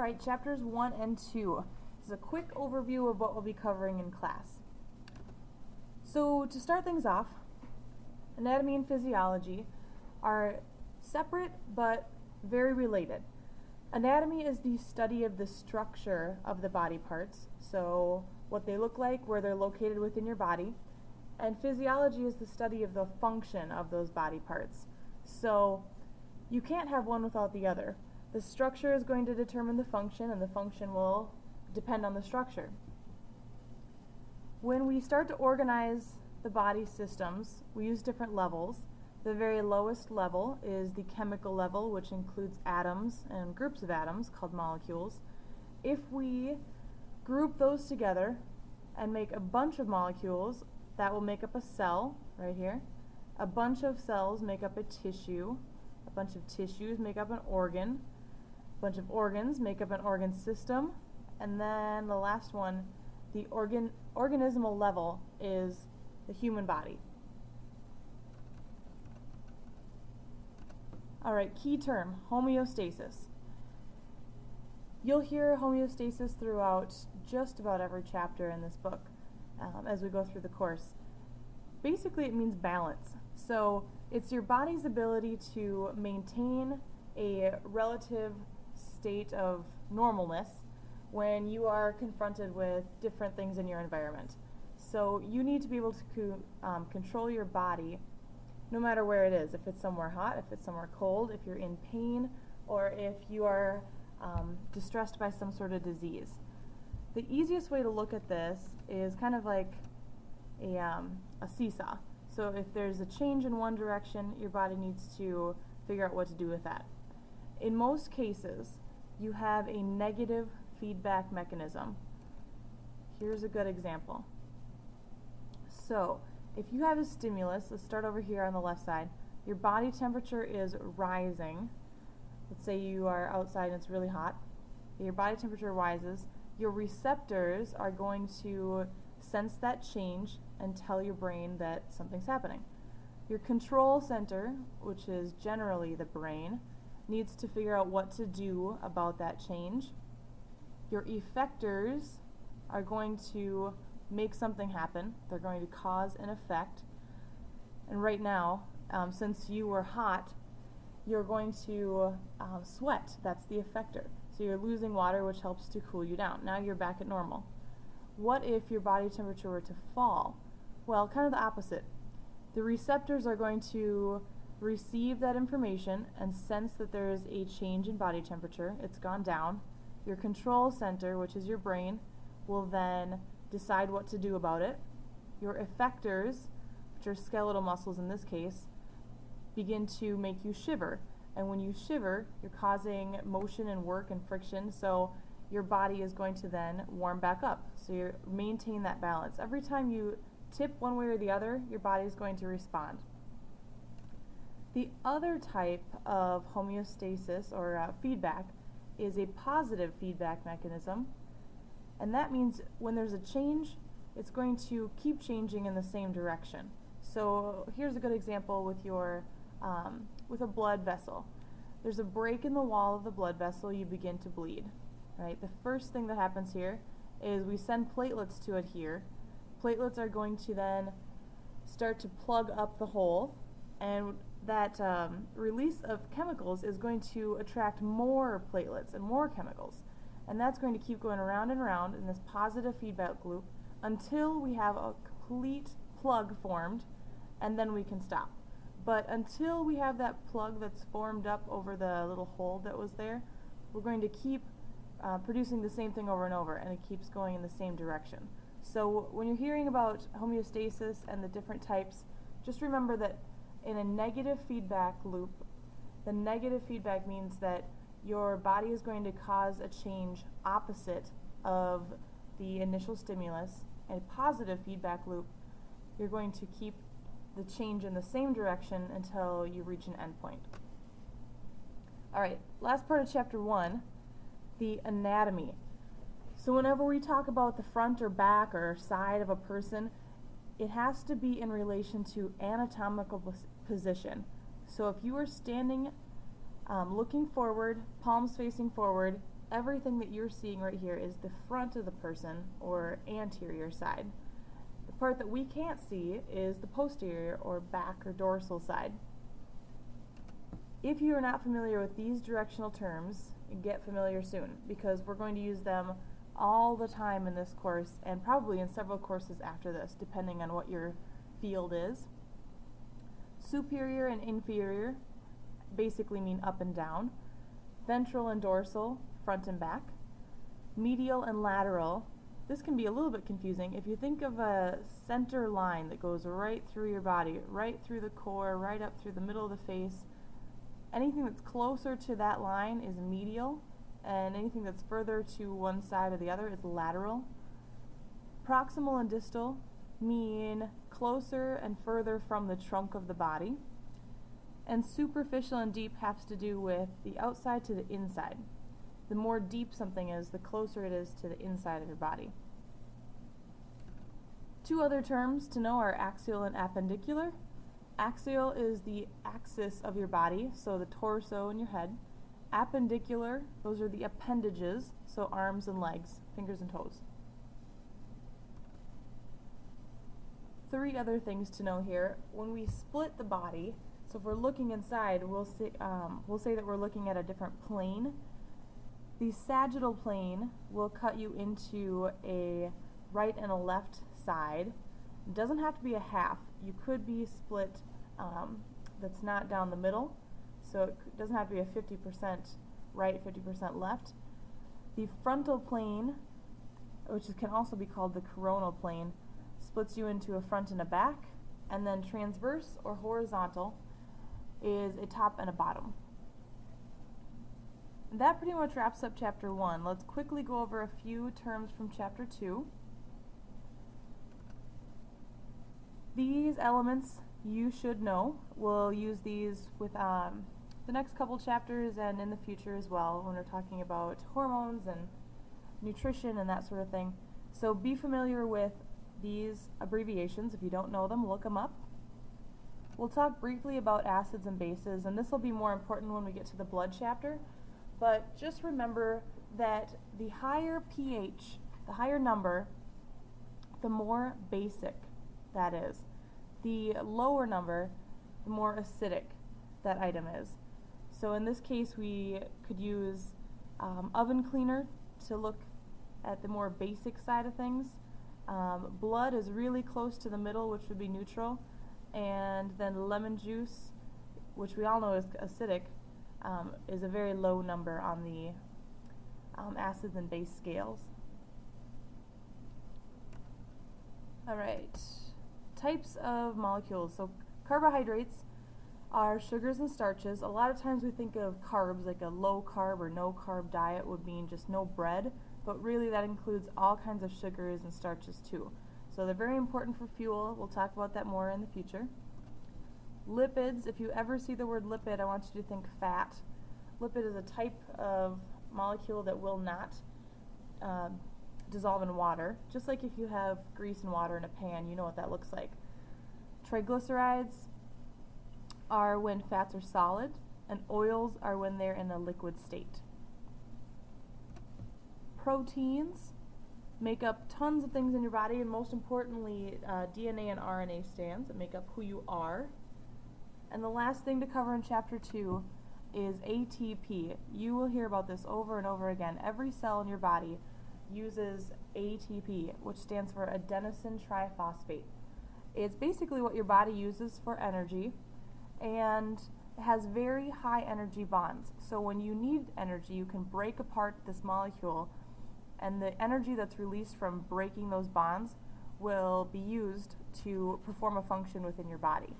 Alright, chapters 1 and 2. This is a quick overview of what we'll be covering in class. So to start things off, anatomy and physiology are separate but very related. Anatomy is the study of the structure of the body parts, so what they look like, where they're located within your body, and physiology is the study of the function of those body parts. So you can't have one without the other. The structure is going to determine the function, and the function will depend on the structure. When we start to organize the body systems, we use different levels. The very lowest level is the chemical level, which includes atoms and groups of atoms called molecules. If we group those together and make a bunch of molecules, that will make up a cell right here. A bunch of cells make up a tissue. A bunch of tissues make up an organ. A bunch of organs make up an organ system. And then the last one, the organismal level, is the human body. Alright, key term, homeostasis. You'll hear homeostasis throughout just about every chapter in this book as we go through the course. Basically, it means balance. So it's your body's ability to maintain a relative state of normalness when you are confronted with different things in your environment. So you need to be able to control your body no matter where it is. If it's somewhere hot, if it's somewhere cold, if you're in pain, or if you are distressed by some sort of disease. The easiest way to look at this is kind of like a seesaw. So if there's a change in one direction, your body needs to figure out what to do with that. In most cases, you have a negative feedback mechanism. Here's a good example. So if you have a stimulus, let's start over here on the left side, your body temperature is rising. Let's say you are outside and it's really hot. Your body temperature rises. Your receptors are going to sense that change and tell your brain that something's happening. Your control center, which is generally the brain, needs to figure out what to do about that change. Your effectors are going to make something happen. They're going to cause an effect. And right now, since you were hot, you're going to sweat. That's the effector. So you're losing water, which helps to cool you down. Now you're back at normal. What if your body temperature were to fall? Well, kind of the opposite. The receptors are going to receive that information and sense that there is a change in body temperature. It's gone down. Your control center, which is your brain, will then decide what to do about it. Your effectors, which are skeletal muscles in this case, begin to make you shiver. And when you shiver, you're causing motion and work and friction, so your body is going to then warm back up. So you maintain that balance. Every time you tip one way or the other, your body is going to respond. The other type of homeostasis or feedback is a positive feedback mechanism, and that means when there's a change, it's going to keep changing in the same direction. So here's a good example with your with a blood vessel. There's a break in the wall of the blood vessel, you begin to bleed. Right? The first thing that happens here is we send platelets to adhere. Platelets are going to then start to plug up the hole, and that release of chemicals is going to attract more platelets and more chemicals. And that's going to keep going around and around in this positive feedback loop until we have a complete plug formed, and then we can stop. But until we have that plug that's formed up over the little hole that was there, we're going to keep producing the same thing over and over, and it keeps going in the same direction. So when you're hearing about homeostasis and the different types, just remember that in a negative feedback loop, the negative feedback means that your body is going to cause a change opposite of the initial stimulus. In a positive feedback loop, you're going to keep the change in the same direction until you reach an endpoint. Alright, last part of chapter 1, the anatomy. So whenever we talk about the front or back or side of a person, it has to be in relation to anatomical position. So if you are standing looking forward, palms facing forward, everything that you're seeing right here is the front of the person, or anterior side. The part that we can't see is the posterior, or back or dorsal side. If you are not familiar with these directional terms, get familiar soon, because we're going to use them all the time in this course, and probably in several courses after this, depending on what your field is. Superior and inferior basically mean up and down. Ventral and dorsal, front and back. Medial and lateral, this can be a little bit confusing. If you think of a center line that goes right through your body, right through the core, right up through the middle of the face, anything that's closer to that line is medial, and anything that's further to one side or the other is lateral. Proximal and distal mean closer and further from the trunk of the body. And superficial and deep has to do with the outside to the inside. The more deep something is, the closer it is to the inside of your body. Two other terms to know are axial and appendicular. Axial is the axis of your body, so the torso and your head. Appendicular, those are the appendages, so arms and legs, fingers and toes. Three other things to know here. When we split the body, so if we're looking inside, we'll say that we're looking at a different plane. The sagittal plane will cut you into a right and a left side. It doesn't have to be a half. You could be split that's not down the middle, so it doesn't have to be a 50% right, 50% left. The frontal plane, which can also be called the coronal plane, splits you into a front and a back, and then transverse or horizontal is a top and a bottom. And that pretty much wraps up Chapter 1. Let's quickly go over a few terms from Chapter 2. These elements you should know. We'll use these with the next couple chapters and in the future as well when we're talking about hormones and nutrition and that sort of thing. So be familiar with these abbreviations. If you don't know them, look them up. We'll talk briefly about acids and bases, and this will be more important when we get to the blood chapter. But just remember that the higher pH, the higher number, the more basic that is. The lower number, the more acidic that item is. So in this case, we could use oven cleaner to look at the more basic side of things. Blood is really close to the middle, which would be neutral, and then lemon juice, which we all know is acidic, is a very low number on the acids and base scales. Alright, types of molecules. So carbohydrates are sugars and starches. A lot of times we think of carbs, like a low carb or no carb diet would mean just no bread, but really that includes all kinds of sugars and starches too. So they're very important for fuel. We'll talk about that more in the future. Lipids, if you ever see the word lipid, I want you to think fat. Lipid is a type of molecule that will not dissolve in water. Just like if you have grease and water in a pan, you know what that looks like. Triglycerides are when fats are solid, and oils are when they're in a liquid state. Proteins make up tons of things in your body, and most importantly, DNA and RNA strands that make up who you are. And the last thing to cover in Chapter 2 is ATP. You will hear about this over and over again. Every cell in your body uses ATP, which stands for adenosine triphosphate. It's basically what your body uses for energy, and it has very high energy bonds. So when you need energy, you can break apart this molecule, and the energy that's released from breaking those bonds will be used to perform a function within your body.